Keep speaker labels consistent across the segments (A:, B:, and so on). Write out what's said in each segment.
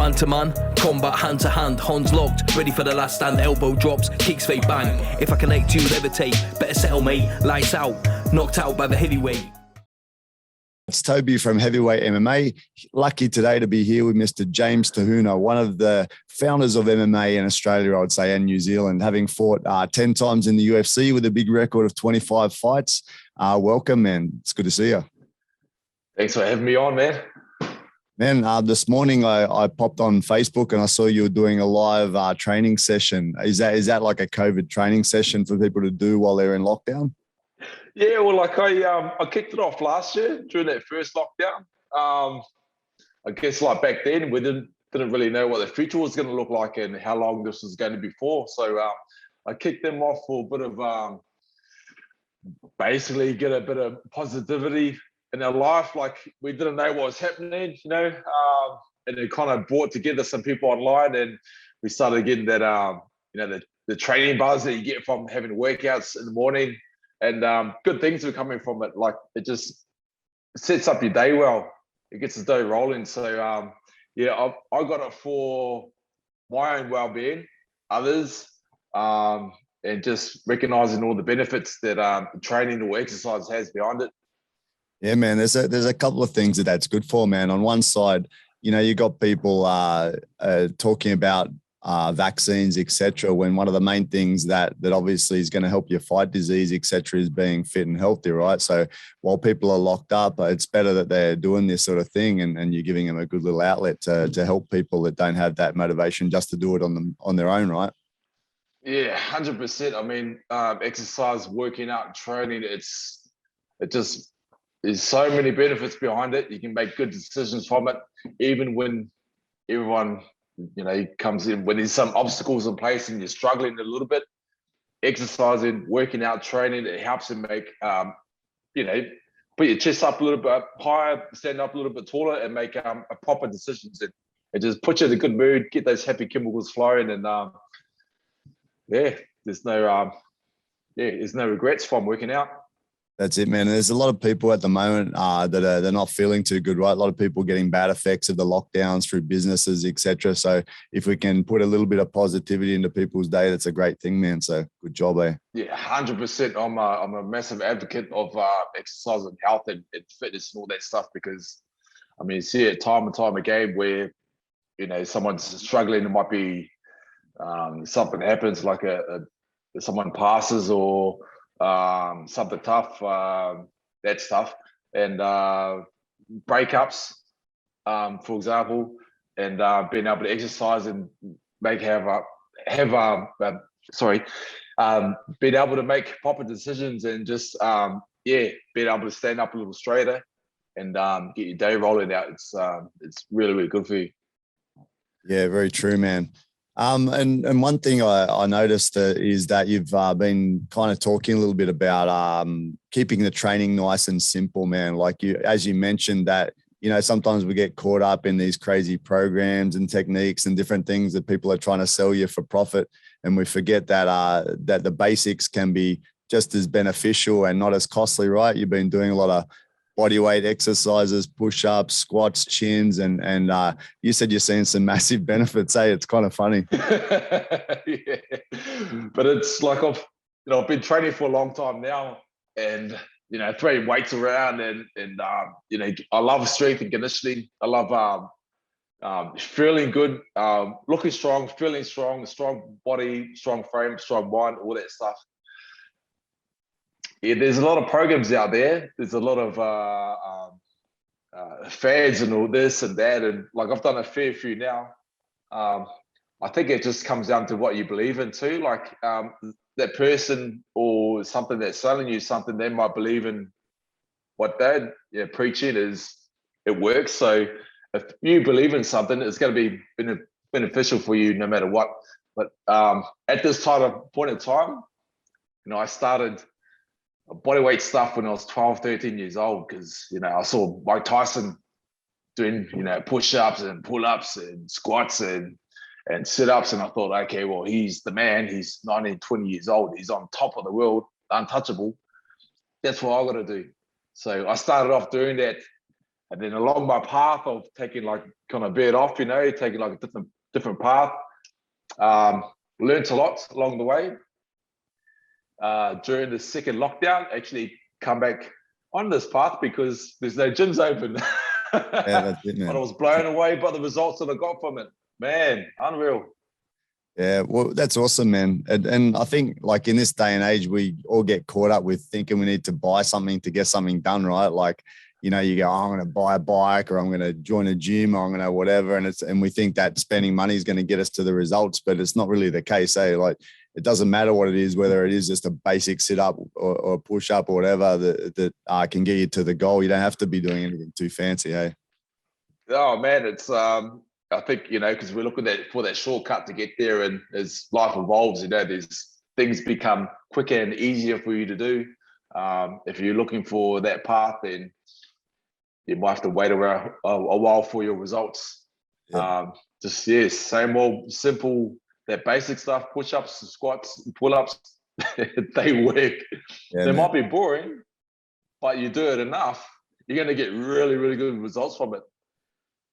A: Man to man, combat hand to hand, hands locked, ready for the last stand, elbow drops, kicks fade bang. If I can hate you, levitate, better settle mate, lights out, knocked out by the heavyweight.
B: It's Toby from Heavyweight MMA. Lucky today to be here with Mr. James Te Huna, one of the founders of MMA in Australia, I would say, and New Zealand, having fought 10 times in the UFC with a big record of 25 fights. Welcome, man. It's good to see you.
C: Thanks for having me on, man.
B: Man, this morning I popped on Facebook and I saw you were doing a live training session. Is that like a COVID training session for people to do while they're in lockdown?
C: Yeah, well, like I kicked it off last year during that first lockdown. I guess like back then we didn't really know what the future was going to look like and how long this was going to be for. So I kicked them off for a bit of basically get a bit of positivity in our life. Like we didn't know what was happening, and it kind of brought together some people online, and we started getting that the training buzz that you get from having workouts in the morning. And good things are coming from it. Like it just sets up your day well. It gets the day rolling. So I got it for my own well-being, others, and just recognizing all the benefits that training or exercise has behind it.
B: Yeah, man. There's a couple of things that's good for, man. On one side, you got people talking about vaccines, etc. When one of the main things that obviously is going to help you fight disease, etc., is being fit and healthy, right? So while people are locked up, it's better that they're doing this sort of thing, and you're giving them a good little outlet to help people that don't have that motivation just to do it on their own, right?
C: Yeah, 100%. I mean, exercise, working out, training, there's so many benefits behind it. You can make good decisions from it, even when everyone comes in, when there's some obstacles in place and you're struggling a little bit. Exercising, working out, training, it helps to make put your chest up a little bit higher, stand up a little bit taller, and make proper decisions. It just puts you in a good mood, get those happy chemicals flowing, and there's no regrets from working out.
B: That's it, man. There's a lot of people at the moment they're not feeling too good, right? A lot of people getting bad effects of the lockdowns through businesses, etc. So if we can put a little bit of positivity into people's day, that's a great thing, man. So good job, eh?
C: Yeah, 100%. I'm a massive advocate of exercise and health and fitness and all that stuff, because I mean, you see it time and time again where someone's struggling. It might be something happens, like someone passes or something tough, that stuff, and breakups, for example, and being able to exercise and being able to make proper decisions and just being able to stand up a little straighter and get your day rolling out. It's really, really good for you.
B: Yeah, very true, man. And one thing I noticed is that you've been kind of talking a little bit about keeping the training nice and simple, man. Like as you mentioned that, sometimes we get caught up in these crazy programs and techniques and different things that people are trying to sell you for profit. And we forget that the basics can be just as beneficial and not as costly, right? You've been doing a lot of bodyweight exercises, push-ups, squats, chins, and you said you're seeing some massive benefits. Hey, it's kind of funny.
C: Yeah. But it's like I've been training for a long time now, and throwing weights around, and I love strength and conditioning. I love feeling good, looking strong, feeling strong, strong body, strong frame, strong mind, all that stuff. Yeah, there's a lot of programs out there. There's a lot of fads and all this and that, and like I've done a fair few now. I think it just comes down to what you believe in too. Like that person or something that's selling you something, they might believe in what they're preaching it works. So if you believe in something, it's going to be beneficial for you no matter what. But at this point in time, I started bodyweight stuff when I was 12, 13 years old, because I saw Mike Tyson doing push-ups and pull-ups and squats and sit-ups, and I thought, okay, well, he's the man. He's 19, 20 years old. He's on top of the world, untouchable. That's what I got to do. So I started off doing that And then along my path of taking like kind of veered off, taking like a different path. Learned a lot along the way. During the second lockdown, actually come back on this path because there's no gyms open.
B: Yeah, that's it, man.
C: But I was blown away by the results that I got from it. Man, unreal.
B: Yeah, well, that's awesome, man. And I think like in this day and age, we all get caught up with thinking we need to buy something to get something done, right? Like, you go, oh, I'm going to buy a bike, or I'm going to join a gym, or I'm going to whatever. And we think that spending money is going to get us to the results, but it's not really the case. Like, it doesn't matter what it is, whether it is just a basic sit up or push up or whatever that can get you to the goal. You don't have to be doing anything too fancy. Hey.
C: Oh man, it's I think because we're looking for that shortcut to get there, and as life evolves, these things become quicker and easier for you to do. If you're looking for that path, then you might have to wait around a while for your results. Yeah. Same old simple, that basic stuff: push-ups, squats, pull-ups. They work. Yeah, they might be boring, but you do it enough, you're going to get really, really good results from it.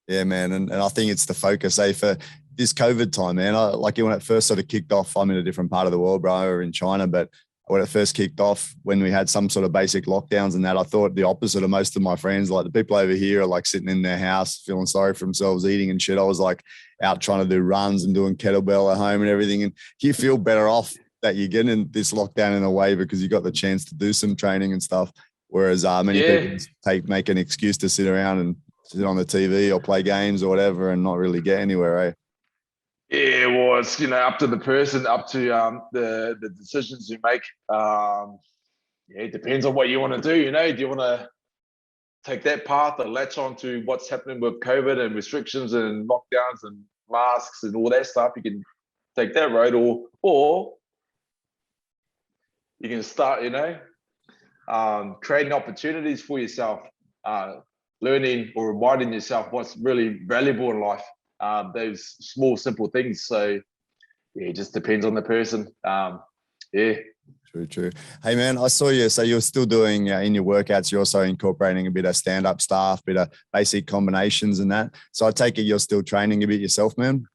B: Yeah, man. And I think it's the focus, for this COVID time, man. When it first sort of kicked off, I'm in a different part of the world, bro, or in China, but when it first kicked off, when we had some sort of basic lockdowns and that, I thought the opposite of most of my friends. Like, the people over here are like sitting in their house, feeling sorry for themselves, eating and shit. I was like out trying to do runs and doing kettlebell at home and everything. And you feel better off that you're getting this lockdown in a way, because you got the chance to do some training and stuff. Whereas many people make an excuse to sit around and sit on the TV or play games or whatever and not really get anywhere, eh?
C: Yeah, well, it's up to the person, up to the decisions you make. It depends on what you want to do. Do you want to take that path or latch on to what's happening with COVID and restrictions and lockdowns and masks and all that stuff? You can take that road, or you can start, creating opportunities for yourself, learning or reminding yourself what's really valuable in life. Those small, simple things. So it just depends on the person.
B: True. Hey man, I saw you. So you're still doing in your workouts, you're also incorporating a bit of stand-up stuff, bit of basic combinations and that. So I take it you're still training a bit yourself, man,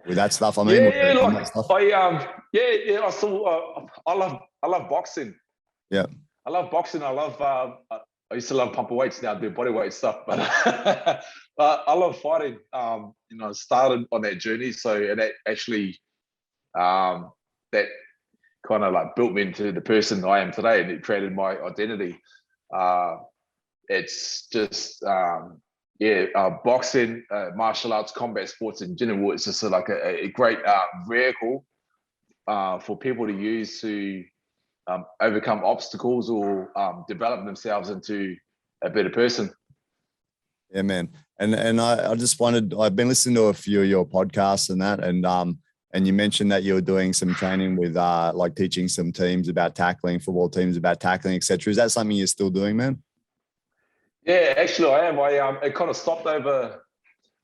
B: with that stuff. I mean,
C: I still I love boxing.
B: Yeah,
C: I love boxing. I love I used to love pumping weights. Now I do body weight stuff, but I love fighting. I started on that journey, and that actually that kind of like built me into the person I am today, and it created my identity. It's just boxing, martial arts, combat sports in general. It's just like a great vehicle for people to use to overcome obstacles or develop themselves into a better person.
B: Yeah, man. And I just wanted, I've been listening to a few of your podcasts and that, and you mentioned that you were doing some training with like teaching some teams about tackling, football teams about tackling, etc. Is that something you're still doing, man?
C: Yeah, actually I am. It kind of stopped over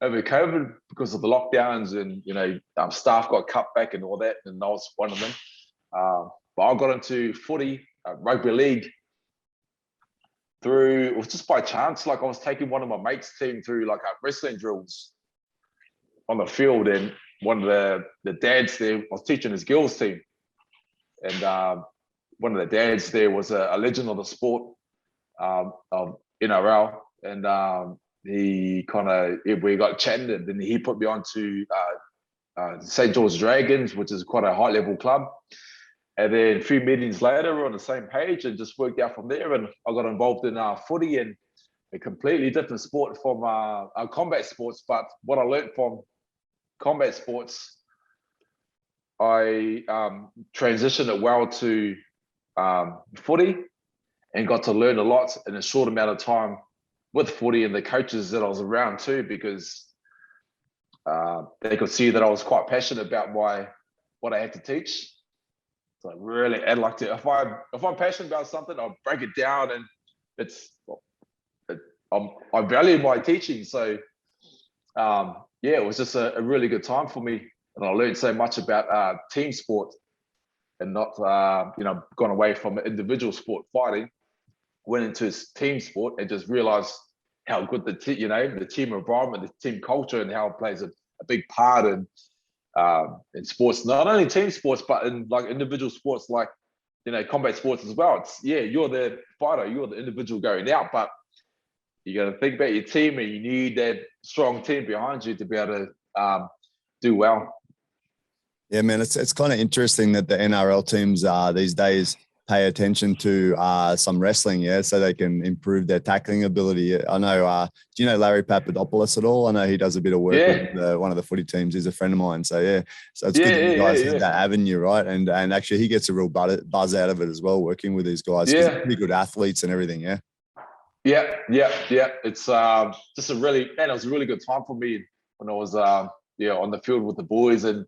C: COVID because of the lockdowns, and staff got cut back and all that, and I was one of them. But I got into footy, rugby league, it was just by chance. Like, I was taking one of my mates' team through like wrestling drills on the field, and one of the dads there, I was teaching his girls' team, and one of the dads there was a legend of the sport of NRL, and we got chatting, and then he put me on to St. George Dragons, which is quite a high level club. And then a few meetings later, we're on the same page, and just worked out from there. And I got involved in footy, and a completely different sport from combat sports. But what I learned from combat sports, I transitioned it well to footy, and got to learn a lot in a short amount of time with footy and the coaches that I was around too, because they could see that I was quite passionate about what I had to teach. So I'd like to, if I'm passionate about something, I'll break it down, and I value my teaching. So it was just a really good time for me, and I learned so much about team sport, and not gone away from individual sport fighting, went into team sport, and just realized how good the team environment, the team culture, and how it plays a big part in sports, not only team sports, but in like individual sports, like combat sports as well. It's you're the fighter, you're the individual going out, but you got to think about your team, and you need that strong team behind you to be able to do well.
B: Yeah, man, it's kind of interesting that the NRL teams these days pay attention to some wrestling, so they can improve their tackling ability. I know, do you know Larry Papadopoulos at all? I know he does a bit of work with one of the footy teams. He's a friend of mine. So, so it's good that you guys have that avenue, right? And actually he gets a real buzz out of it as well, working with these guys. Yeah. Pretty good athletes and everything, yeah?
C: Yeah. It's just it was a really good time for me when I was, on the field with the boys and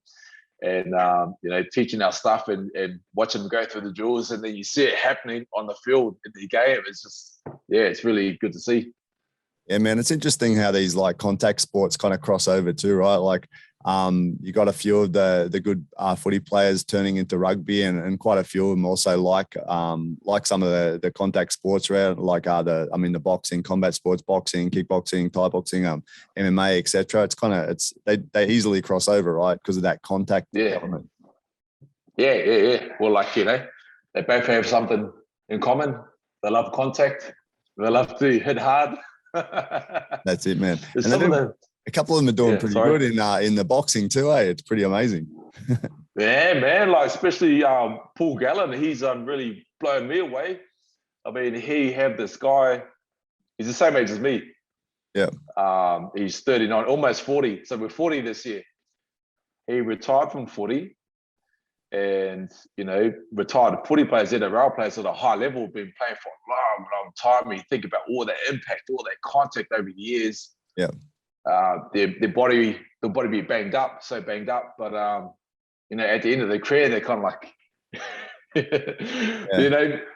C: teaching our stuff and watching them go through the drills, and then you see it happening on the field in the game. It's just, it's really good to see.
B: Yeah, man, it's interesting how these like contact sports kind of cross over too, right? Like you got a few of the good footy players turning into rugby, and quite a few of them also like some of the contact sports around, like the boxing, combat sports, boxing, kickboxing, Thai boxing, MMA, etc. It's they easily cross over, right? Because of that contact element.
C: Yeah. Well, like, they both have something in common. They love contact. They love to hit hard.
B: That's it, man. A couple of them are doing pretty good in the boxing too, eh? It's pretty amazing.
C: Yeah, man. Like, especially Paul Gallen, he's really blown me away. I mean, he had this guy. He's the same age as me.
B: Yeah.
C: He's 39, almost 40. So we're 40 this year. He retired from footy, and retired footy players, NRL players at a high level, been playing for a long, long time. You think about all that impact, all that contact over the years.
B: Yeah.
C: Their body be banged up, but at the end of their career, they're kind of like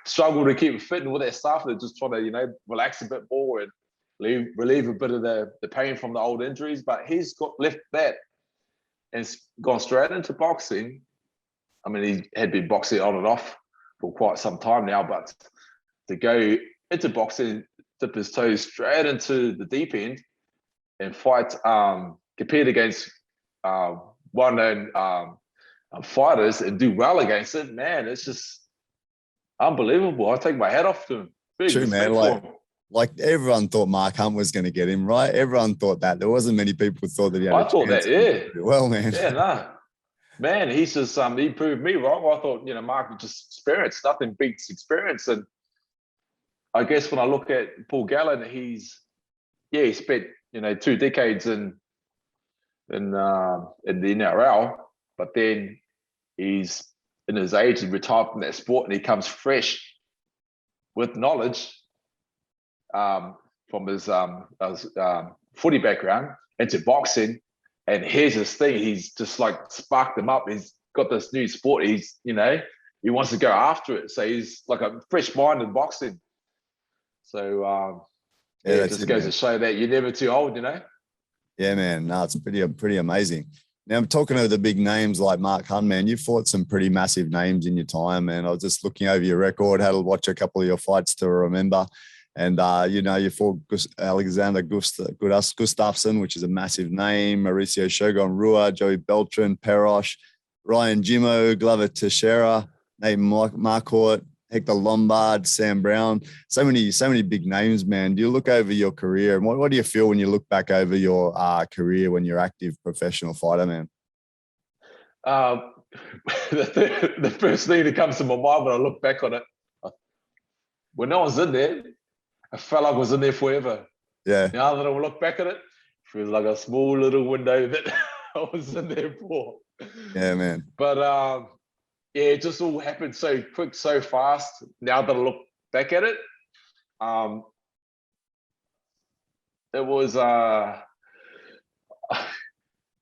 C: struggle to keep fit and all that stuff. They're just trying to relax a bit more and relieve a bit of the pain from the old injuries. But he's left that and gone straight into boxing. I mean, he had been boxing on and off for quite some time now, but to go into boxing, dip his toes straight into the deep end and fight, compete against well-known fighters and do well against it, man, it's just unbelievable. I take my hat off to him.
B: True, man. Like everyone thought Mark Hunt was going to get him, right? Everyone thought that. There wasn't many people who thought that he had
C: I thought that, yeah.
B: Well, man.
C: Yeah, no. Man, he's just he proved me wrong. I thought, Mark was just experience. Nothing beats experience. And I guess when I look at Paul Gallen, he spent 2 decades in the NRL, but then he's in his age and retired from that sport, and he comes fresh with knowledge from his footy background into boxing. And here's his thing. He's just like sparked him up. He's got this new sport. He's, he wants to go after it. So he's like a fresh mind in boxing. So it just goes to show that you're never too old,
B: Yeah, man. No, it's pretty amazing. Now, I'm talking over the big names like Mark Hunt, man. You fought some pretty massive names in your time, man. I was just looking over your record, had to watch a couple of your fights to remember. And, you fought Alexander Gustafsson, which is a massive name, Mauricio Shogun Rua, Joey Beltran, Perosh, Ryan Jimmo, Glover Teixeira, Nate Marquardt, Hector Lombard, Sam Brown. So many big names, man. Do you look over your career? And what do you feel when you look back over your career when you're active professional fighter, man?
C: The first thing that comes to my mind when I look back on it, when no one's in there, I felt like I was in there forever.
B: Yeah.
C: Now that I look back at it, it feels like a small little window that I was in there for.
B: Yeah, man.
C: But it just all happened so quick, so fast. Now that I look back at it, it was I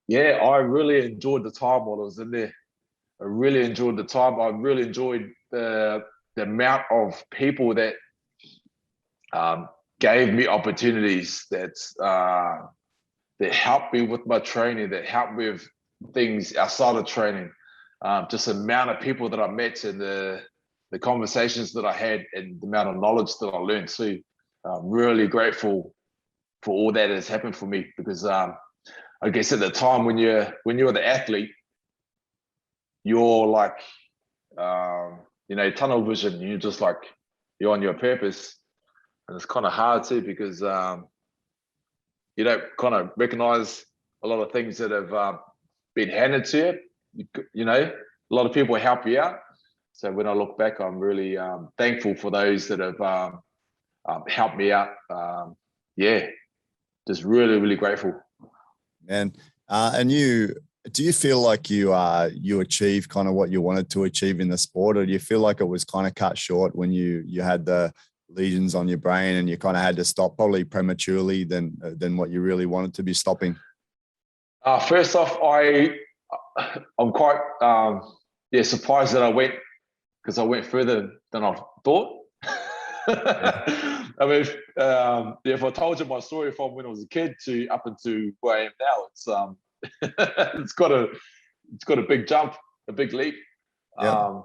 C: really enjoyed the time while I was in there. I really enjoyed the time. I really enjoyed the amount of people that gave me opportunities that helped me with my training, that helped me with things outside of training. Just the amount of people that I met and the conversations that I had and the amount of knowledge that I learned too. I'm really grateful all that has happened for me, because I guess at the time when you're the athlete, you're like tunnel vision. You're just like, you're on your purpose, and it's kind of hard too, because you don't kind of recognize a lot of things that have been handed to you. A lot of people help you out. So when I look back, I'm really thankful for those that have helped me out. Just really, really grateful.
B: And do you feel like you achieved kind of what you wanted to achieve in the sport, or do you feel like it was kind of cut short when you had the lesions on your brain and you kind of had to stop probably prematurely than what you really wanted to be stopping?
C: First off, I'm quite surprised that I went, because I went further than I thought. I mean, if I told you my story from when I was a kid to up into where I am now, it's got a big jump, a big leap.
B: Yeah.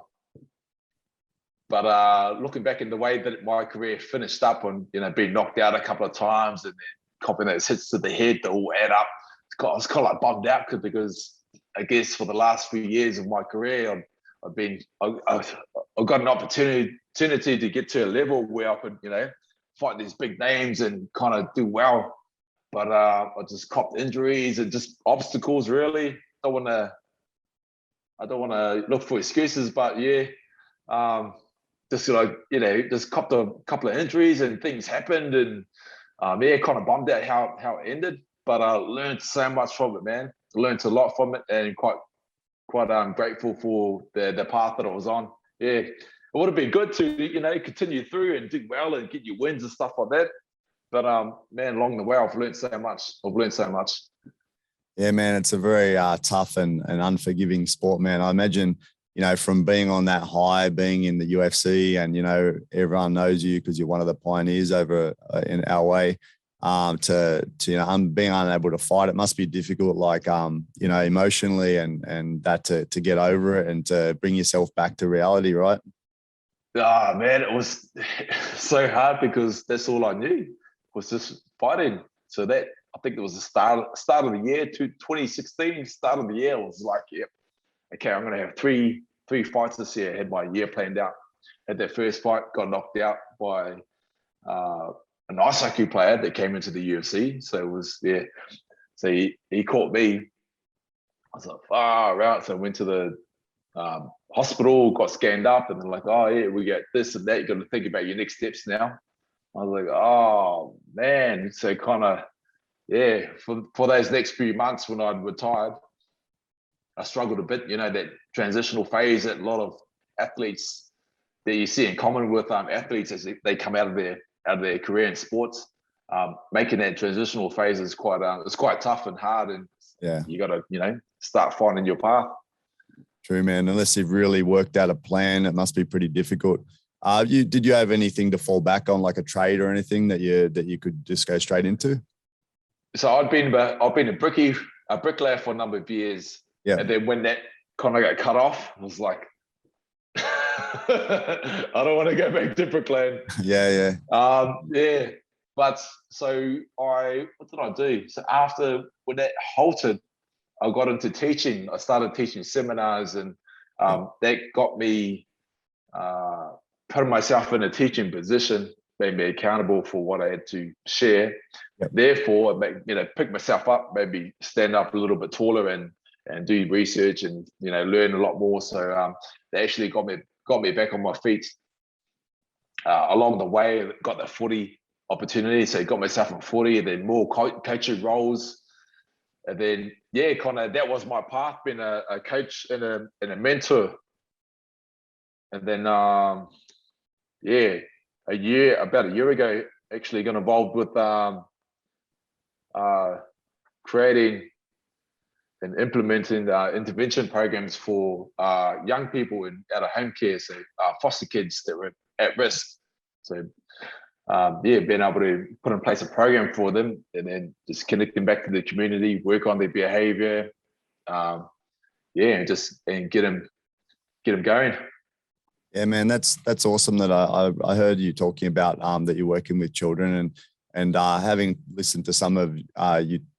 C: But looking back in the way that my career finished up on, being knocked out a couple of times and then copping those hits to the head that all add up, I was kind of like bummed out, because I guess for the last few years of my career, I've got an opportunity to get to a level where I could, fight these big names and kind of do well. But I just copped injuries and just obstacles, really. I don't want to look for excuses, but just copped a couple of injuries and things happened, and kind of bummed out how it ended. But I learned so much from it, man. I learned a lot from it, and quite grateful for the path that I was on. Yeah, it would have been good to continue through and do well and get your wins and stuff like that. But man, along the way, I've learned so much.
B: Yeah, man, it's a very tough and unforgiving sport, man. I imagine, from being on that high, being in the UFC, and everyone knows you because you're one of the pioneers over in our way. To being unable to fight, it must be difficult, like emotionally and that to get over it and to bring yourself back to reality, right?
C: Man, it was so hard, because that's all I knew was just fighting. So that, I think it was the start of the year, 2016, start of the year. I was like, yep, okay, I'm gonna have three fights this year. I had my year planned out. Had that first fight, got knocked out by an ice hockey player that came into the UFC. So it was, so he caught me. I was like, far out. So I went to the hospital, got scanned up, and they're like, oh yeah, we got this and that. You got to think about your next steps now. I was like, oh man. So kind of, for those next few months when I'd retired, I struggled a bit, that transitional phase that a lot of athletes that you see in common with athletes as they come out of their career in sports. Making that transitional phase is quite tough and hard, and you got to start finding your path.
B: True, man. Unless you've really worked out a plan, it must be pretty difficult. Did you have anything to fall back on, like a trade or anything that you could just go straight into?
C: So I've been a bricklayer for a number of years.
B: Yeah.
C: And then when that kind of got cut off, I was like, I don't want to go back to bricklaying.
B: Yeah.
C: But so what did I do? So after, when that halted, I got into teaching. I started teaching seminars, and that got me putting myself in a teaching position, made me accountable for what I had to share.
B: Yep.
C: Therefore, pick myself up, maybe stand up a little bit taller and do research and learn a lot more. So they actually got me back on my feet. Along the way, got the footy opportunity, so got myself on footy, and then more coaching roles, and then that was my path, being a coach and a mentor. And then about a year ago, actually got involved with creating and implementing intervention programs for young people in out of home care, so foster kids that were at risk. So being able to put in place a program for them, and then just connect them back to the community, work on their behavior, and get them going.
B: Yeah, man, that's awesome that I heard you talking about that you're working with children, And having listened to some of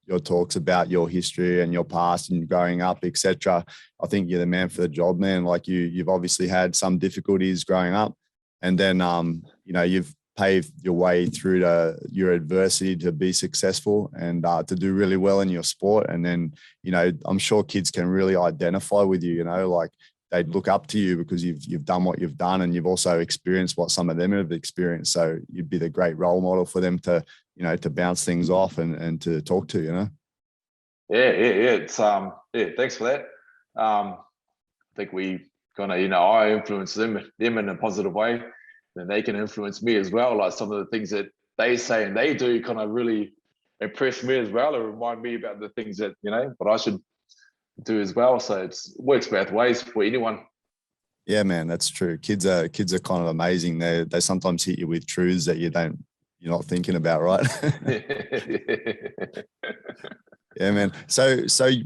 B: your talks about your history and your past and growing up, etc., I think you're the man for the job, man. Like you've obviously had some difficulties growing up, and then you've paved your way through your adversity to be successful and to do really well in your sport. And then I'm sure kids can really identify with you. Like they'd look up to you because you've done what you've done, and you've also experienced what some of them have experienced. So you'd be the great role model for them to to bounce things off and to talk to.
C: Yeah. It's thanks for that. I think we kind of I influence them in a positive way, then they can influence me as well. Like some of the things that they say and they do kind of really impress me as well, or remind me about the things that what I should do as well. So it works both ways for anyone.
B: Yeah, man, that's true. Kids are kind of amazing. They sometimes hit you with truths that you're not thinking about, right? Yeah, man. So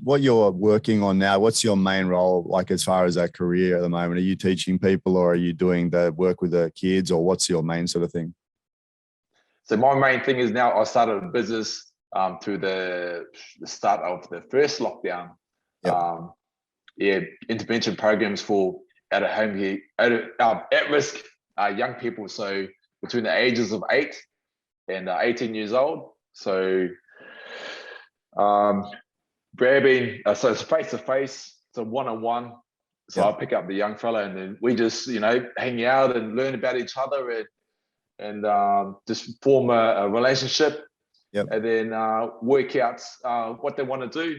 B: what you're working on now, what's your main role like as far as a career at the moment? Are you teaching people, or are you doing the work with the kids, or what's your main sort of thing?
C: So my main thing is now I started a business through the start of the first lockdown.
B: Yep.
C: Intervention programs for at-risk young people. So between the ages of 8 and 18 years old. So grabbing, so it's face-to-face, so one-on-one. So
B: Yep.
C: I pick up the young fella, and then we just hang out and learn about each other and just form a relationship.
B: Yep.
C: And then work out what they want to do,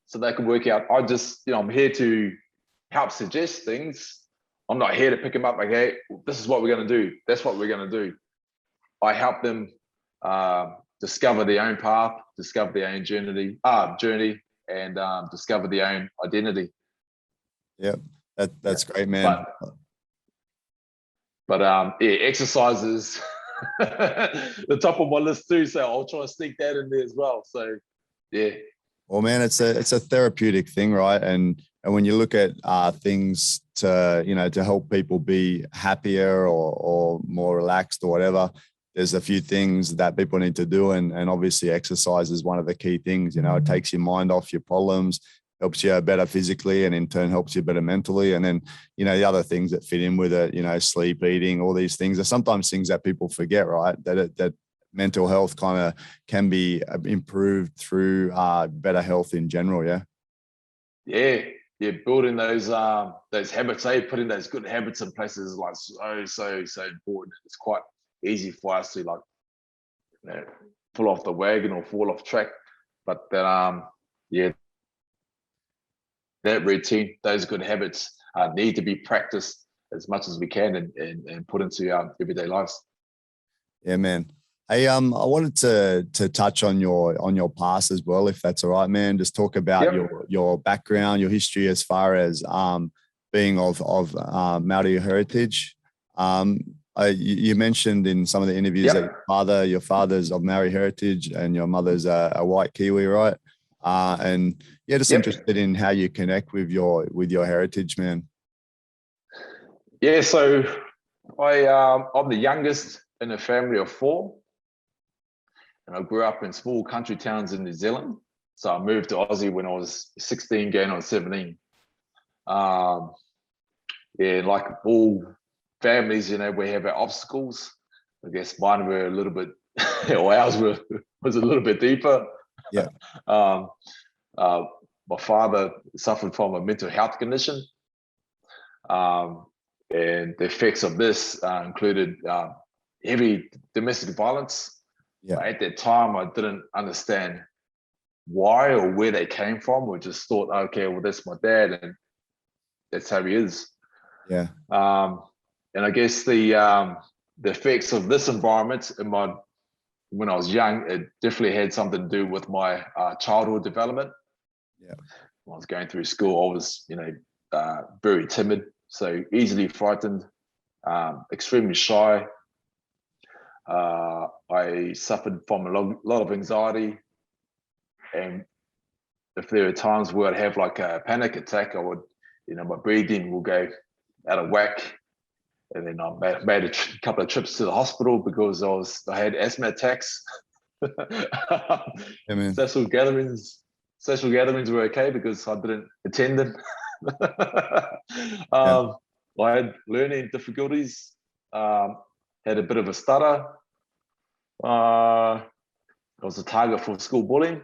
C: so they can work out. I just I'm here to help suggest things. I'm not here to pick them up like, hey, this is what we're going to do, that's what we're going to do. I help them discover their own path, discover their own journey, and discover their own identity.
B: Yeah, that's great, man.
C: But exercises the top of my list too, so I'll try to sneak that in there as well. So yeah.
B: Well, man, it's a therapeutic thing, right? And when you look at things to to help people be happier or more relaxed or whatever, there's a few things that people need to do, and obviously exercise is one of the key things. It takes your mind off your problems, helps you better physically, and in turn helps you better mentally. And then the other things that fit in with it, sleep, eating, all these things are sometimes things that people forget, right? That mental health kind of can be improved through better health in general.
C: Yeah, building those habits, putting those good habits in place is like so important. It's quite easy for us to pull off the wagon or fall off track, but that that routine, those good habits need to be practiced as much as we can and put into our everyday lives.
B: Yeah, man. Hey, I wanted to touch on your past as well, if that's all right, man. Just talk about your background, your history as far as being of Maori heritage. You mentioned in some of the interviews that your father's of Maori heritage and your mother's a white Kiwi, right? And yeah, just interested in how you connect with your heritage, man.
C: Yeah, so I'm the youngest in a family of 4. And I grew up in small country towns in New Zealand. So I moved to Aussie when I was 16, going on 17. Like all families, we have our obstacles. I guess mine were a little bit, or ours was a little bit deeper.
B: Yeah.
C: My father suffered from a mental health condition. And the effects of this included heavy domestic violence.
B: Yeah.
C: At that time, I didn't understand why or where they came from. We just thought, okay, well, that's my dad, and that's how he is.
B: Yeah.
C: And I guess the effects of this environment when I was young, it definitely had something to do with my childhood development.
B: Yeah.
C: When I was going through school, I was, very timid, so easily frightened, extremely shy. I suffered from a lot of anxiety, and if there were times where I'd have like a panic attack, I would, my breathing will go out of whack, And then I made a couple of trips to the hospital because I had asthma attacks.
B: Yeah, man.
C: Social gatherings were okay because I didn't attend them.
B: Yeah.
C: I had learning difficulties. Had a bit of a stutter. I was a target for school bullying.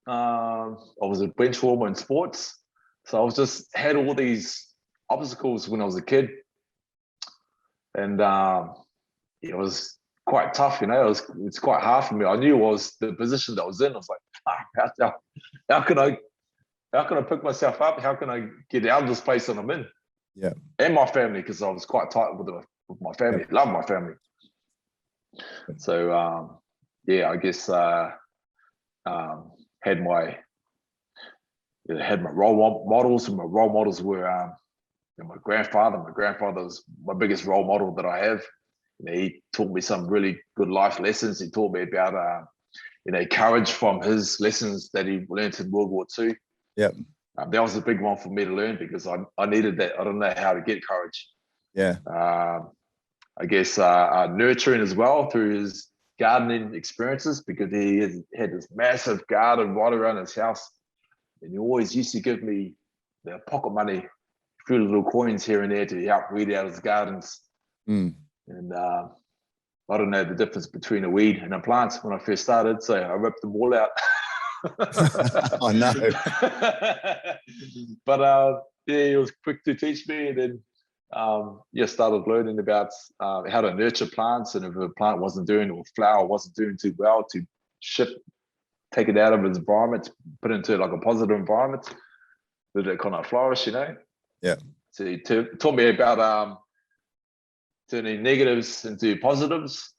C: I was a bench warmer in sports. So I was just had all these obstacles when I was a kid. And it was quite tough, you know. It's quite hard for me. I knew it was the position that I was in. I was like, how can I pick myself up? How can I get out of this place that I'm in?
B: Yeah.
C: And my family, because I was quite tight with my family.
B: Yep.
C: Love my family. So I guess had my role models, and my role models were my grandfather. My grandfather was my biggest role model that I have. You know, he taught me some really good life lessons. He taught me about courage from his lessons that he learned in World War II.
B: Yep.
C: That was a big one for me to learn because I needed that. I don't know how to get courage.
B: Yeah.
C: I guess nurturing as well through his gardening experiences, because he had this massive garden right around his house. And he always used to give me the pocket money, a few little coins here and there to help weed out his gardens.
B: Mm.
C: And I don't know the difference between a weed and a plant when I first started, so I ripped them all out.
B: I know.
C: But he was quick to teach me, and then started learning about how to nurture plants, and if a plant wasn't doing, or flower wasn't doing too well, to take it out of its environment, put it into like a positive environment, that it kind of flourish, you know.
B: Yeah.
C: So he taught me about turning negatives into positives.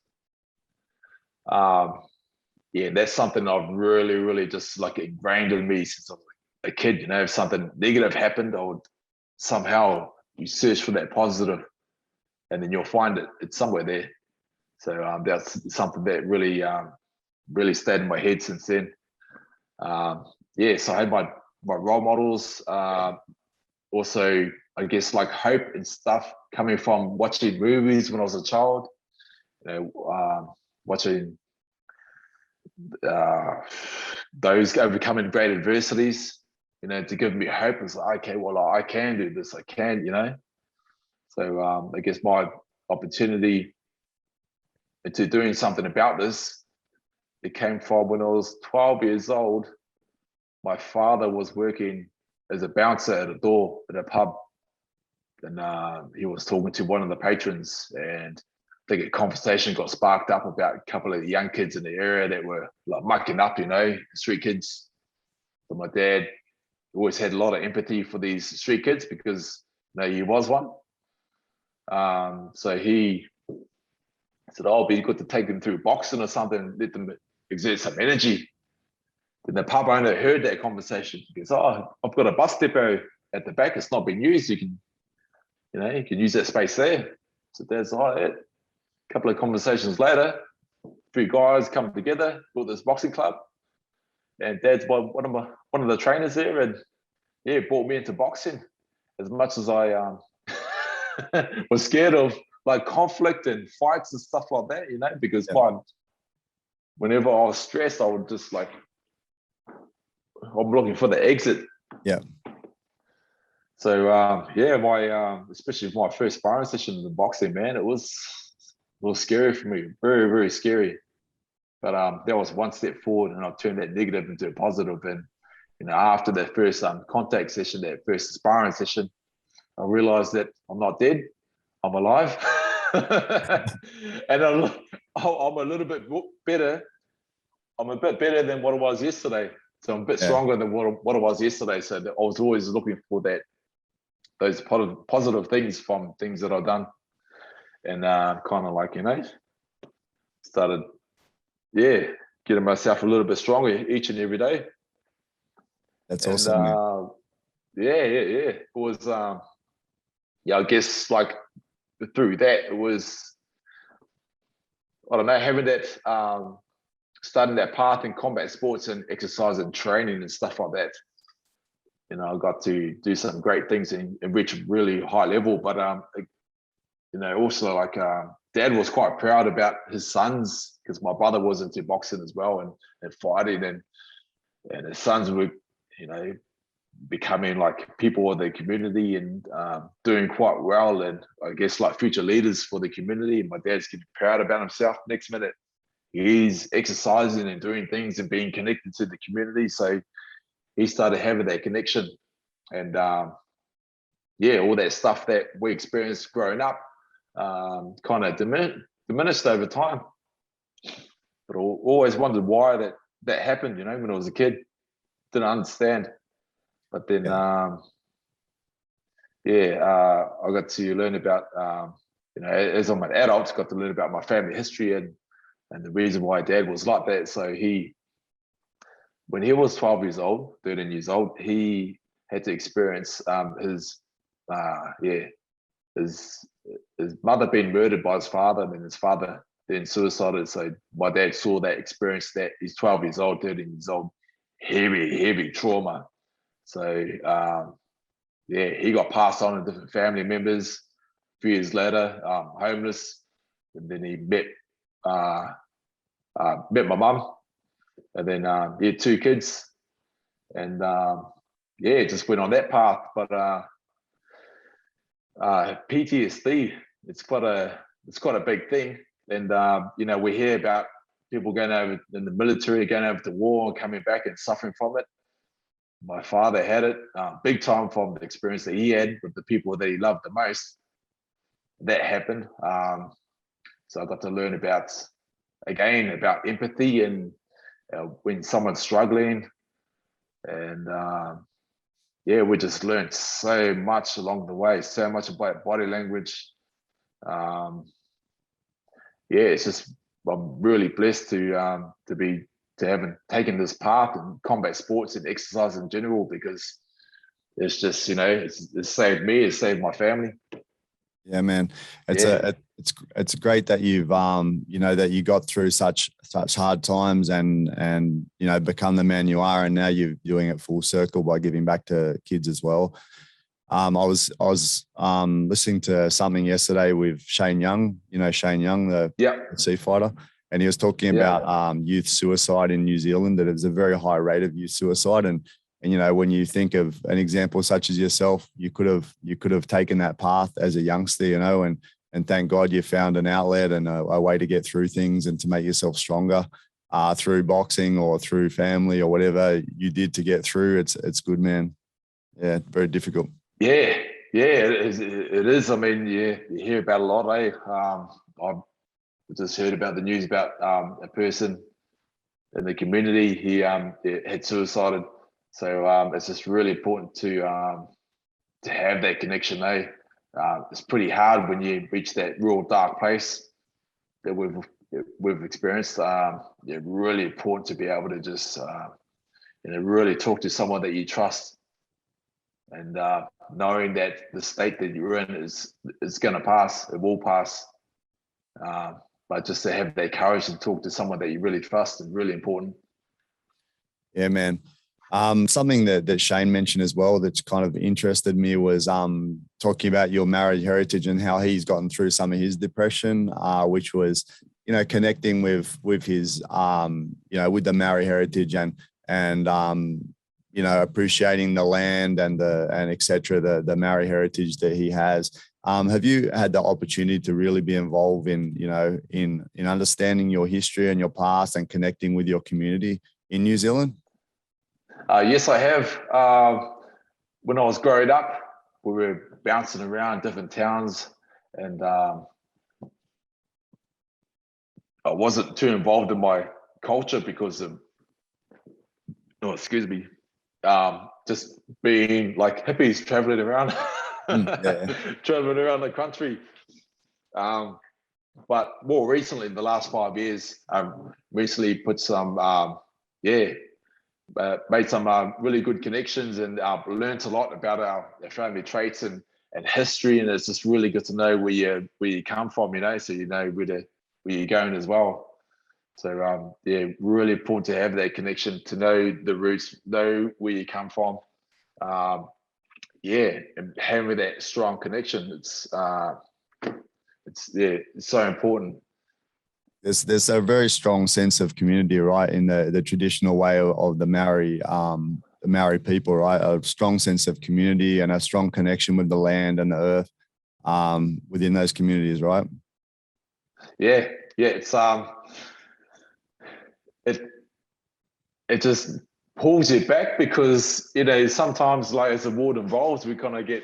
C: That's something I've really, really just like ingrained in me since I was a kid. You know, if something negative happened, I would somehow you search for that positive, and then you'll find it's somewhere there. So that's something that really, really stayed in my head since then. So I had my role models. Also, I guess like hope and stuff coming from watching movies when I was a child. You know, watching those overcoming great adversities, you know, to give me hope. It's like, okay, well, I can do this. I can, you know. So I guess my opportunity into doing something about this, it came from when I was 12 years old. My father was working as a bouncer at a door at a pub, and he was talking to one of the patrons, and I think a conversation got sparked up about a couple of young kids in the area that were like mucking up, you know, street kids. So my dad always had a lot of empathy for these street kids because, you know, he was one. So he said, "Oh, it'd be good to take them through boxing or something, let them exert some energy." Then the pub owner heard that conversation. He goes, "Oh, I've got a bus depot at the back. It's not been used. You can use that space there." So Dad's like, "Yeah." A couple of conversations later, 3 guys come together, built this boxing club, and Dad's one of the trainers there, and brought me into boxing. As much as I was scared of like conflict and fights and stuff like that, you know, because whenever I was stressed, I would just like, I'm looking for the exit.
B: Yeah.
C: So my especially my first sparring session in the boxing, man, it was scary for me, very, very scary. But that was one step forward, and I've turned that negative into a positive. And you know, after that first contact session, that first sparring session, I realized that I'm not dead, I'm alive. And I'm a little bit better. I'm a bit better than what I was yesterday. So I'm a bit stronger than what I was yesterday. So I was always looking for those positive things from things that I've done. And kind of like, you know, started, getting myself a little bit stronger each and every day.
B: That's awesome, man.
C: It was, I guess like through that, it was, I don't know, having that, starting that path in combat sports and exercise and training and stuff like that. You know, I got to do some great things and reach a really high level, but also like Dad was quite proud about his sons, because my brother was into boxing as well and fighting, and his sons were, becoming like people of the community and doing quite well, and I guess like future leaders for the community. And my dad's getting proud about himself. Next minute, he's exercising and doing things and being connected to the community. So he started having that connection, and all that stuff that we experienced growing up kind of diminished over time. But I always wondered why that happened. When I was a kid, didn't understand. But then, I got to learn about, as I'm an adult, got to learn about my family history and the reason why Dad was like that. So when he was 13 years old, he had to experience his mother being murdered by his father, and then his father then suicided. So my dad saw that, experienced that. He's 12 years old, 13 years old, heavy trauma. So he got passed on to different family members. A few years later, homeless, and then he met my mum, and then he had 2 kids, and just went on that path. But PTSD, it's quite a big thing, and we hear about people going over in the military, going over to war, and coming back and suffering from it. My father had it big time from the experience that he had with the people that he loved the most. That happened. So I got to learn about empathy and when someone's struggling. And we just learned so much along the way, so much about body language. It's just, I'm really blessed to have taken this path in combat sports and exercise in general, because it's just, it's saved me, it's saved my family.
B: Yeah, man. It's great that you've that you got through such hard times and become the man you are, and now you're doing it full circle by giving back to kids as well. I was listening to something yesterday with Shane Young, Shane Young, the UFC fighter. And he was talking about youth suicide in New Zealand, that there's a very high rate of youth suicide. And when you think of an example such as yourself, you could have taken that path as a youngster, and thank God you found an outlet and a way to get through things and to make yourself stronger through boxing or through family or whatever you did to get through. It's good, man. Yeah, very difficult.
C: Yeah, it is. I mean, you hear about a lot, eh? I just heard about the news about a person in the community. He had suicided. So it's just really important to have that connection. It's pretty hard when you reach that real dark place that we've experienced. Really important to be able to just really talk to someone that you trust, and knowing that the state that you're in is going to pass. It will pass. But just to have that courage to talk to someone that you really trust is really important.
B: Yeah, man. Something that Shane mentioned as well that's kind of interested me was talking about your Maori heritage and how he's gotten through some of his depression, which was, connecting with his, with the Maori heritage and appreciating the land and et cetera, the Maori heritage that he has. Have you had the opportunity to really be involved in understanding your history and your past and connecting with your community in New Zealand?
C: Yes, I have. When I was growing up, we were bouncing around different towns, and I wasn't too involved in my culture because of, just being like hippies traveling around, traveling around the country. But more recently, in the last 5 years, I've recently put some, made some really good connections, and learned a lot about our family traits and history. And it's just really good to know where you come from, so you know where you're going as well. So really important to have that connection, to know the roots, know where you come from. And having that strong connection, it's it's so important.
B: There's a very strong sense of community, right, in the traditional way of the Maori people, right? A strong sense of community and a strong connection with the land and the earth within those communities, right?
C: Yeah, it's it just pulls you back because sometimes like as the ward involves, we kind of get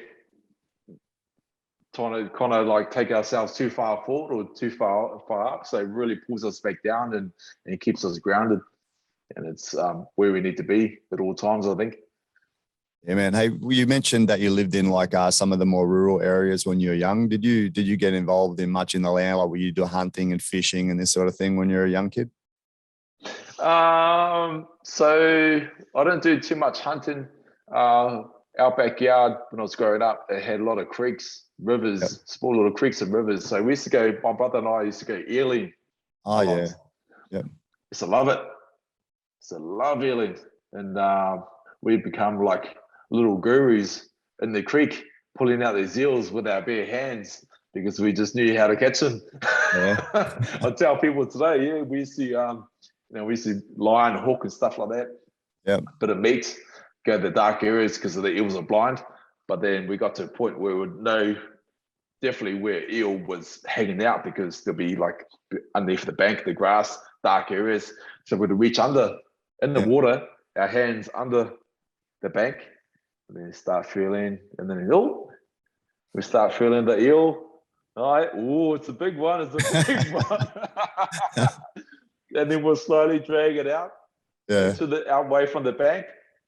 C: trying to kind of like take ourselves too far forward or too far up. So it really pulls us back down and keeps us grounded. And it's where we need to be at all times, I think.
B: Yeah, man. Hey, you mentioned that you lived in like some of the more rural areas when you were young. Did you get involved in much in the land? Like were you do hunting and fishing and this sort of thing when you were a young kid?
C: So I didn't do too much hunting. Our backyard when I was growing up, it had a lot of creeks, rivers,
B: Yep.
C: small little creeks and rivers. So we used to go, my brother and I used to go eeling.
B: Oh, yeah. Yep.
C: Used to love it. Used to love eeling. And we'd become like little gurus in the creek, pulling out these eels with our bare hands because we just knew how to catch them.
B: Yeah.
C: I tell people today, yeah, we used to, we used to lie and hook and stuff like that.
B: Yeah.
C: Bit of meat, go to the dark areas because the eels are blind. But then we got to a point where we would know definitely where eel was hanging out because there'll be like underneath the bank, the grass, dark areas. So we'd reach under in the water, our hands under the bank, and then start feeling, and then we start feeling the eel. All right, it's a big one, it's a big one. And then we'll slowly drag it out away from the bank.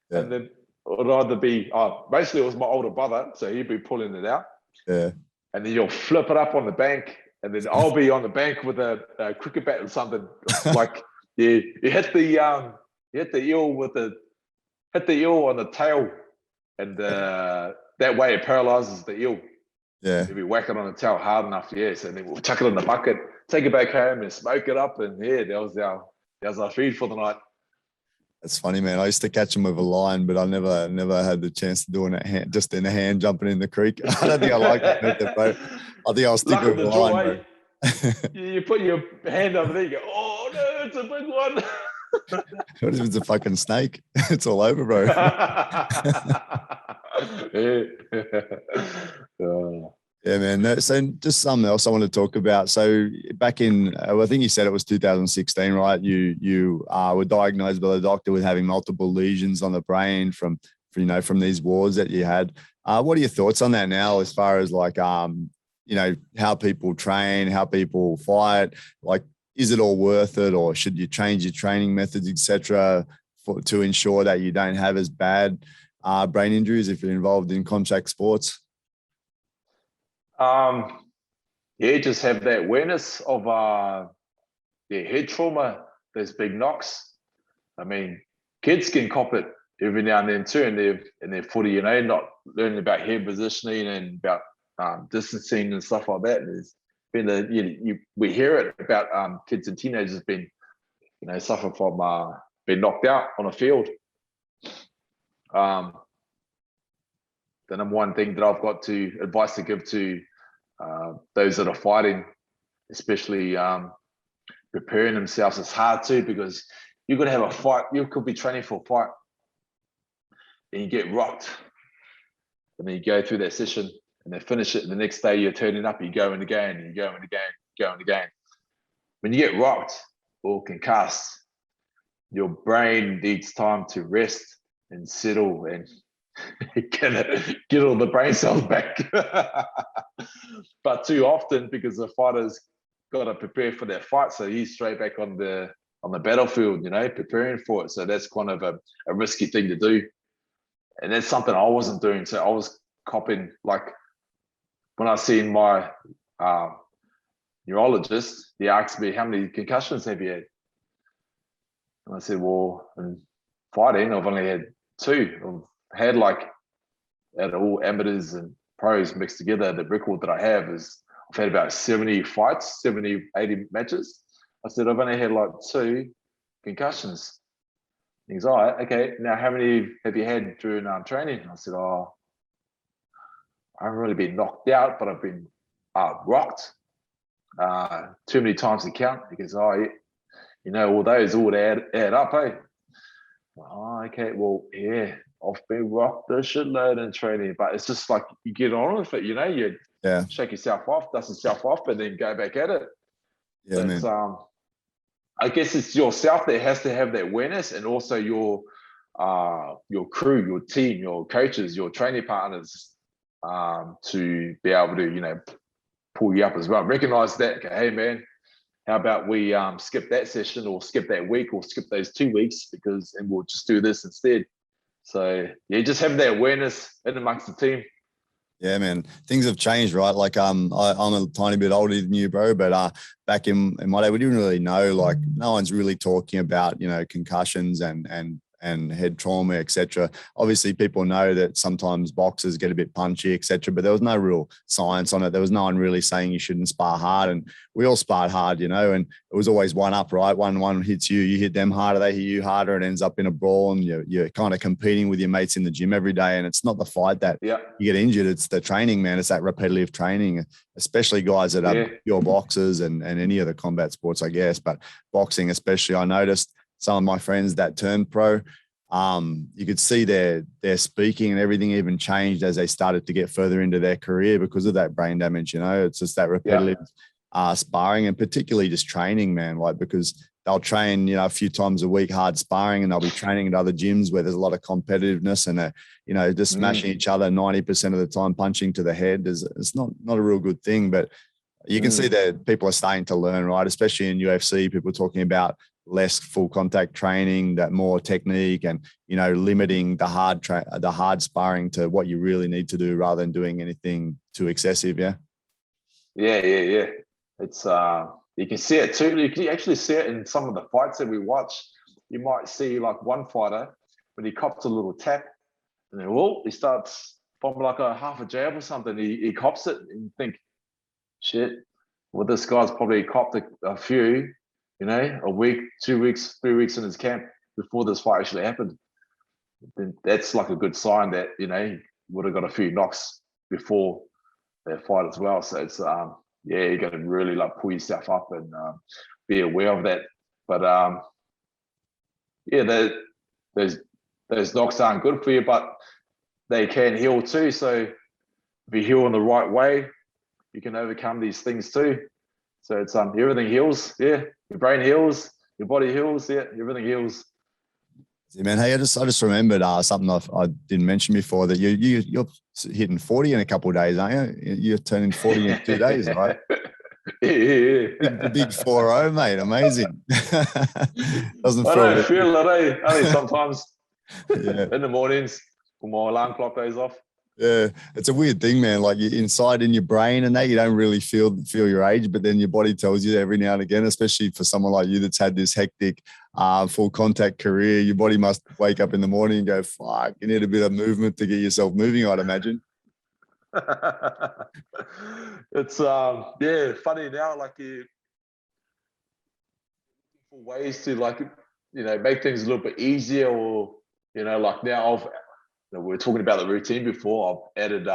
C: Yeah. And then it would either be, basically it was my older brother, so he'd be pulling it out.
B: Yeah.
C: And then you'll flip it up on the bank, and then I'll be on the bank with a cricket bat or something. Like you hit the eel hit the eel on the tail, and that way it paralyzes the eel.
B: Yeah.
C: If we whack it on the tail hard enough, yes, and then we'll chuck it in the bucket, take it back home, and smoke it up, and that was our feed for the night.
B: That's funny, man. I used to catch them with a line, but I never had the chance to do it just in a hand jumping in the creek. I don't think I like it, bro. I think I'll stick with the line, bro.
C: You put your hand over there, you go, oh no, it's a big one.
B: What if it's a fucking snake? It's all over, bro. Yeah, man. So just something else I want to talk about. So back in, I think you said it was 2016, right? You were diagnosed by the doctor with having multiple lesions on the brain from these wars that you had. What are your thoughts on that now, as far as like, how people train, how people fight? Like, is it all worth it, or should you change your training methods, etc., to ensure that you don't have as bad brain injuries if you're involved in contact sports?
C: Just have that awareness of head trauma, those big knocks. I mean, kids can cop it every now and then too, in their footy, not learning about head positioning and about distancing and stuff like that. There's been we hear it about kids and teenagers being, suffer from being knocked out on a field. The number one thing that I've got to advice to give to those that are fighting, especially preparing themselves, is hard too, because you're going to have a fight. You could be training for a fight and you get rocked, and then you go through that session and then finish it, and the next day you're turning up, you go in again, and you go in again, go in again. When you get rocked or concussed, your brain needs time to rest and settle and get all the brain cells back. But too often, because the fighter's got to prepare for that fight, so he's straight back on the battlefield, preparing for it. So that's kind of a risky thing to do, and that's something I wasn't doing. So I was copying, like when I seen my neurologist, he asked me, how many concussions have you had? And I said, well, in fighting, I've only had 2. I've had at all amateurs and pros mixed together, the record that I have is I've had about 70 fights, 70, 80 matches. I said, I've only had 2 concussions. He's all right, okay, now how many have you had during training? I said, I haven't really been knocked out, but I've been rocked. too many times to count because, you know, all those all add up, hey? Oh, okay, well, yeah, I've been rocked the shitload in training, but it's just like you get on with it, you know, you shake yourself off, dust yourself off, and then go back at it.
B: Yeah,
C: But,
B: man.
C: I guess it's yourself that has to have that awareness, and also your crew, your team, your coaches, your training partners, to be able to, you know, pull you up as well. Recognize that, okay, hey man, how about we skip that session or skip that week or skip those 2 weeks and we'll just do this instead. So yeah, just have that awareness in amongst the team.
B: Yeah, man. Things have changed, right? Like I'm a tiny bit older than you, bro, but back in my day, we didn't really know. Like no one's really talking about, you know, concussions and head trauma, etc. Obviously, people know that sometimes boxers get a bit punchy, etc. But there was no real science on it. There was no one really saying you shouldn't spar hard, and we all sparred hard, you know. And it was always one up, right? One hits you, you hit them harder, they hit you harder, and it ends up in a brawl, and you're kind of competing with your mates in the gym every day. And it's not the fight that you get injured; it's the training, man. It's that repetitive training, especially guys that are pure boxers and any of the combat sports, I guess. But boxing, especially, I noticed some of my friends that turned pro, you could see their speaking and everything even changed as they started to get further into their career because of that brain damage. You know, it's just that repetitive sparring, and particularly just training, man. Like because they'll train, you know, a few times a week hard sparring, and they'll be training at other gyms where there's a lot of competitiveness and you know, just smashing each other 90% of the time, punching to the head. It's not a real good thing, but you can see that people are starting to learn, right? Especially in UFC, people talking about less full contact training, that more technique, and, you know, limiting the hard sparring to what you really need to do rather than doing anything too excessive. Yeah.
C: It's you can see it too. You can actually see it in some of the fights that we watch. You might see like one fighter when he cops a little tap, and then he starts from like a half a jab or something. He cops it, and you think, shit. Well, this guy's probably copped a few, you know, a week, 2 weeks, 3 weeks in his camp before this fight actually happened. Then that's like a good sign that, you know, he would have got a few knocks before that fight as well. So it's you got to really like pull yourself up and be aware of that. But those knocks aren't good for you, but they can heal too. So if you heal in the right way, you can overcome these things too. So it's everything heals. Yeah, your brain heals, your body heals. Yeah, everything heals.
B: Yeah, man. Hey, I just remembered something I didn't mention before, that you're hitting 40 in a couple of days, aren't you? You're turning 40 in 2 days, right? The big 4-0, mate. Amazing. Doesn't
C: I don't feel it, only sometimes in the mornings when my alarm clock goes off.
B: Yeah, it's a weird thing, man. Like you're inside in your brain and that you don't really feel your age, but then your body tells you every now and again, especially for someone like you that's had this hectic full contact career. Your body must wake up in the morning and go, fuck, you need a bit of movement to get yourself moving, I'd imagine.
C: It's funny now, like you for ways to, like, you know, make things a little bit easier, or, you know, like now we were talking about the routine before. I've added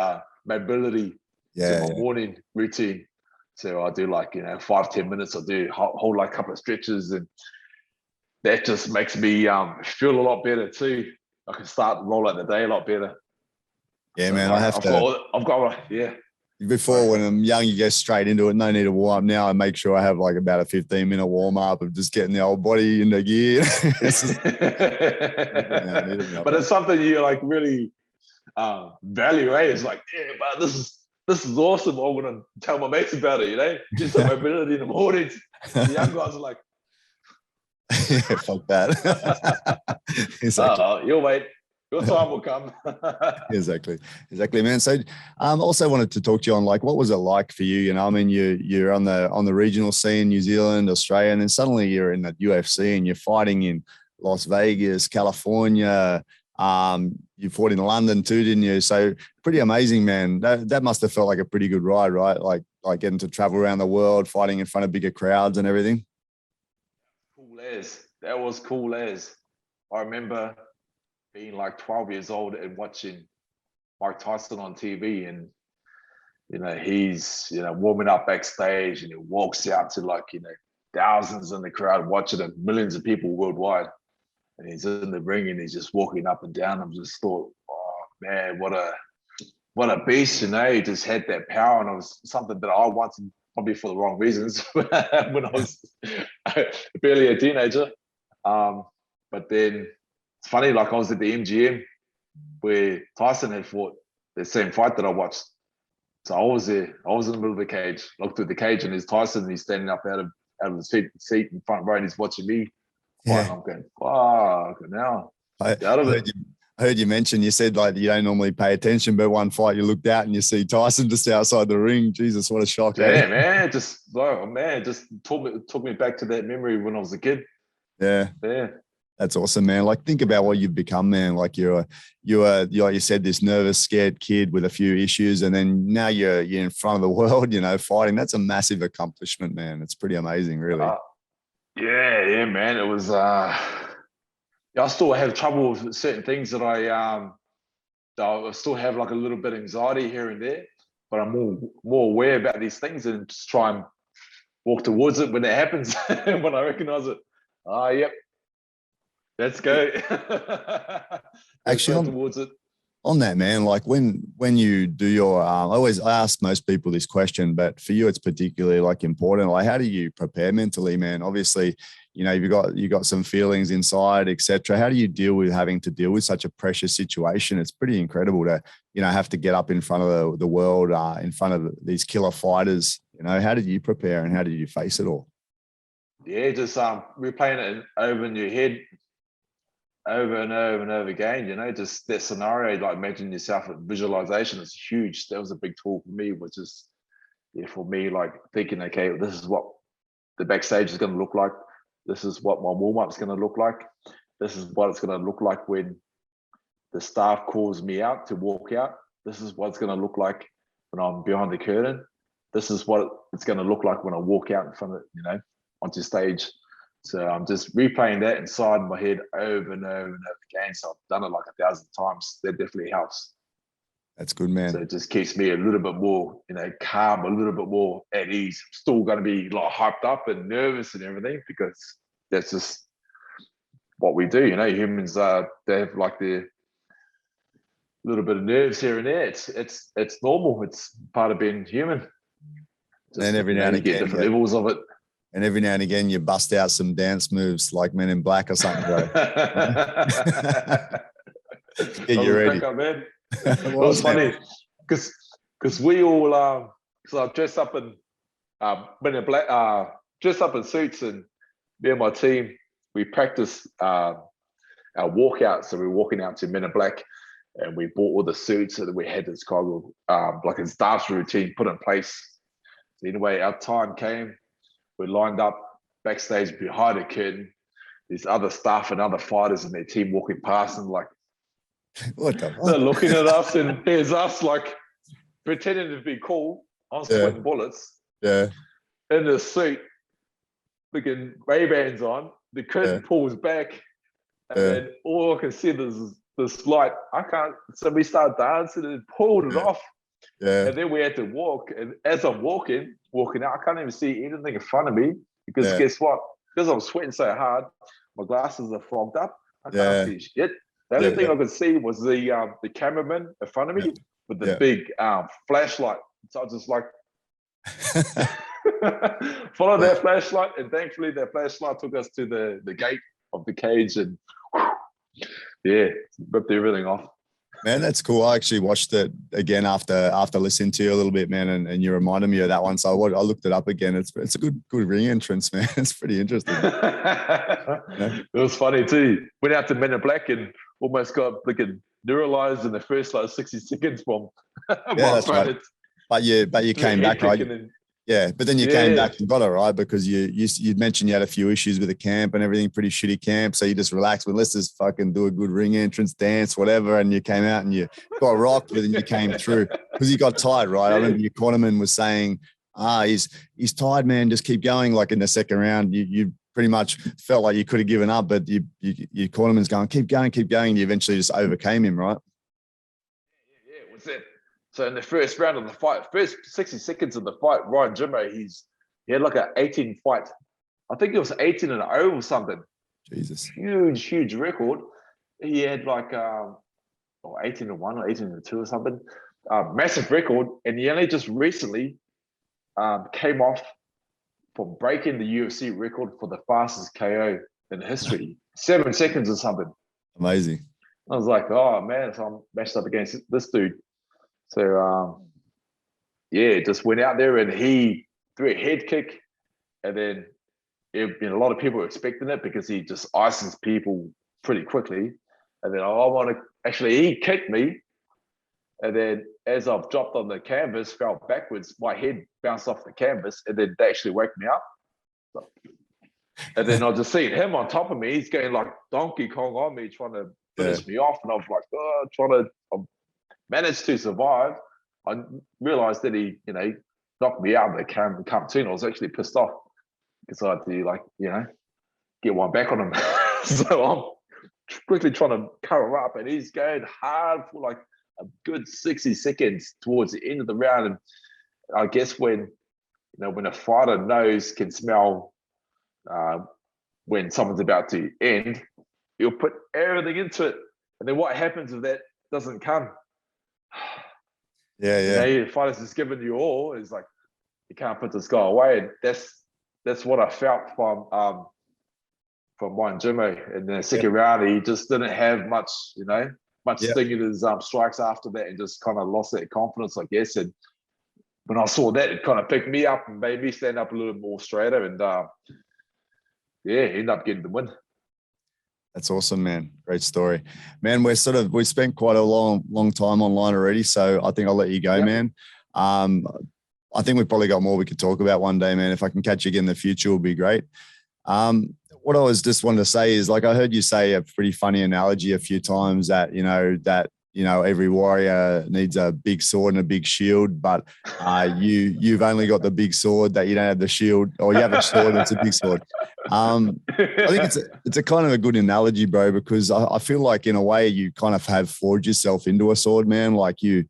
C: mobility to my morning routine. So I do, like, you know, 5-10 minutes. I do hold like a couple of stretches, and that just makes me feel a lot better too. I can start roll out the day a lot better.
B: Yeah,
C: so,
B: man.
C: like, I've got
B: Before, when I'm young, you go straight into it. No need to warm up. Now I make sure I have like about a 15-minute warm up of just getting the old body into gear.
C: But it's something you like really value, eh? It's like, yeah, but this is awesome. I'm gonna tell my mates about it, you know? Just some mobility in the mornings. The young guys are like,
B: yeah, fuck that.
C: Exactly. You'll wait. Your time will come.
B: Exactly, man. So, also wanted to talk to you on, like, what was it like for you? You know, I mean, you're on the regional scene, New Zealand, Australia, and then suddenly you're in the UFC and you're fighting in Las Vegas, California. You fought in London too, didn't you? So pretty amazing, man. That must have felt like a pretty good ride, right? Like getting to travel around the world, fighting in front of bigger crowds and everything.
C: Cool as. That was cool as. I remember being like 12 years old and watching Mike Tyson on TV, and he's, warming up backstage, and he walks out to like, thousands in the crowd watching him, millions of people worldwide. And he's in the ring and he's just walking up and down. I'm just thought, oh man, what a beast, He just had that power, and it was something that I wanted, probably for the wrong reasons, when I was barely a teenager. But then it's funny, like I was at the MGM where Tyson had fought the same fight that I watched. So I was there. I was in the middle of the cage, looked through the cage, and there's Tyson, and he's standing up out of his seat in front row, and he's watching me.
B: Yeah.
C: And I'm going, fuck, now.
B: I heard you mention, you said like you don't normally pay attention, but one fight you looked out and you see Tyson just outside the ring. Jesus, what a shock.
C: Yeah, man. Just took me back to that memory when I was a kid.
B: Yeah.
C: Yeah.
B: That's awesome, man. Like, think about what you've become, man. Like you're like you said, this nervous, scared kid with a few issues, and then now you're in front of the world, fighting. That's a massive accomplishment, man. It's pretty amazing, really.
C: Yeah, man. It was. I still have trouble with certain things that I still have like a little bit of anxiety here and there, but I'm more aware about these things and just try and walk towards it when it happens. When I recognize it. Yep. Let's go.
B: Actually,
C: towards it.
B: On that, man, like when you do your, I ask most people this question, but for you, it's particularly like important. Like, how do you prepare mentally, man? Obviously, you've got some feelings inside, etc. How do you deal with having to deal with such a precious situation? It's pretty incredible to, have to get up in front of the world, in front of these killer fighters. How did you prepare and how did you face it all?
C: Yeah, just replaying it over in your head over and over and over again, just that scenario, like imagine yourself at visualization is huge. That was a big tool for me, which is for me, like thinking, okay, this is what the backstage is going to look like. This is what my warm-up is going to look like. This is what it's going to look like when the staff calls me out to walk out. This is what it's going to look like when I'm behind the curtain. This is what it's going to look like when I walk out in front of, onto stage. So I'm just replaying that inside my head over and over and over again. So I've done it like 1,000 times. That definitely helps.
B: That's good, man.
C: So it just keeps me a little bit more, calm, a little bit more at ease. I'm still going to be like hyped up and nervous and everything because that's just what we do. Humans they have like their little bit of nerves here and there. It's normal. It's part of being human. Just,
B: and every now and again,
C: get different levels of it.
B: And every now and again, you bust out some dance moves like Men in Black or something, bro. Get you ready.
C: Man. It was funny because we all so I dressed up in Men in Black, dressed up in suits, and me and my team we practiced our walkout. So we were walking out to Men in Black, and we bought all the suits, so that we had this kind of like a staff's routine put in place. So anyway, our time came. We lined up backstage behind a curtain. There's other staff and other fighters and their team walking past and like,
B: what the
C: they're looking at us, and here's us like pretending to be cool. I'm sweating bullets.
B: Yeah.
C: In the suit, looking Ray-Bans on. The curtain pulls back, and then all I can see is this light. I can't. So we start dancing and pulled it off.
B: Yeah.
C: And then we had to walk. And as I'm walking out, I can't even see anything in front of me because guess what? Because I'm sweating so hard, my glasses are fogged up. I can't see shit. The only thing I could see was the cameraman in front of me with the big flashlight. So I was just like, follow that flashlight. And thankfully, that flashlight took us to the gate of the cage and ripped everything off.
B: Man, that's cool. I actually watched it again after listening to you a little bit, man, and you reminded me of that one. So I looked it up again. It's a good ring entrance, man. It's pretty interesting.
C: It was funny too. Went out to Men in Black and almost got neuralized in the first 60 seconds from
B: that's right. But you came back, right? Yeah, but then you came back and got it, right? Because you'd mentioned you had a few issues with the camp and everything, pretty shitty camp. So you just relaxed. Well, let's just fucking do a good ring entrance, dance, whatever. And you came out and you got rocked, but then you came through because you got tired, right? I remember your cornerman was saying, he's tired, man. Just keep going. Like in the second round, you pretty much felt like you could have given up, but your cornerman's going, keep going. And you eventually just overcame him, right?
C: Yeah, it was it. So in the first round of the fight, first 60 seconds of the fight, Ryan Jimmo, he had like an 18 fight. I think it was 18-0 or something.
B: Jesus.
C: Huge record. He had like 18-1 or 18-2 or something. Massive record. And he only just recently came off from breaking the UFC record for the fastest KO in history. 7 seconds or something.
B: Amazing.
C: I was like, oh man, so I'm matched up against this dude. So just went out there and he threw a head kick, and then a lot of people were expecting it because he just ices people pretty quickly. And then he kicked me, and then as I've dropped on the canvas, fell backwards, my head bounced off the canvas, and then they actually woke me up. So, and then I just seen him on top of me. He's going like Donkey Kong on me, trying to finish me off, and I was like, I managed to survive. I realized that he, knocked me out of the cartoon. I was actually pissed off because I had to, get one back on him. So I'm quickly trying to cover up, and he's going hard for like a good 60 seconds towards the end of the round. And I guess when a fighter can smell when someone's about to end, he'll put everything into it. And then what happens if that doesn't come?
B: Yeah.
C: The fighter's just giving you all. It's like, you can't put this guy away. And that's what I felt from Ryan Jimmo. In the second round, he just didn't have much sting in his strikes after that, and just kind of lost that confidence, I guess. And when I saw that, it kind of picked me up and made me stand up a little more straighter. And ended up getting the win.
B: That's awesome, man. Great story, man. We spent quite a long time online already, so I think I'll let you go, man. I think we've probably got more we could talk about one day, man. If I can catch you again in the future, will be great. What I was just wanted to say is, like, I heard you say a pretty funny analogy a few times that every warrior needs a big sword and a big shield, but you've only got the big sword, that you don't have the shield, or you have a sword that's a big sword. I think it's a kind of a good analogy, bro, because I feel like in a way you kind of have forged yourself into a sword, man. Like you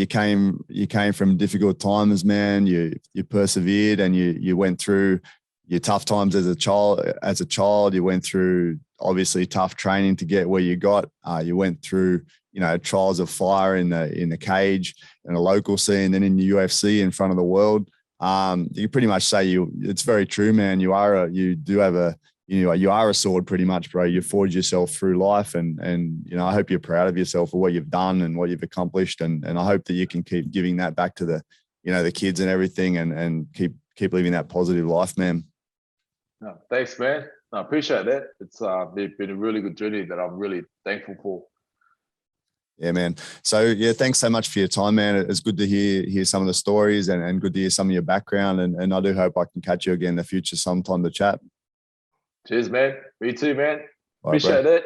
B: came from difficult times, man. You persevered, and you went through your tough times as a child. You went through obviously tough training to get where you got. You went through trials of fire in the cage, in the local scene, then in the UFC in front of the world. You pretty much say it's very true, man. You are a sword pretty much, bro. You forged yourself through life, and I hope you're proud of yourself for what you've done and what you've accomplished. And I hope that you can keep giving that back to the kids and everything, and keep living that positive life, man.
C: No, thanks, man. I appreciate that. It's been a really good journey that I'm really thankful for.
B: Yeah, man. So thanks so much for your time, man. It's good to hear some of the stories, and good to hear some of your background. And I do hope I can catch you again in the future sometime to chat.
C: Cheers, man. Me too, man.
B: All right,
C: appreciate
B: bro.
C: it.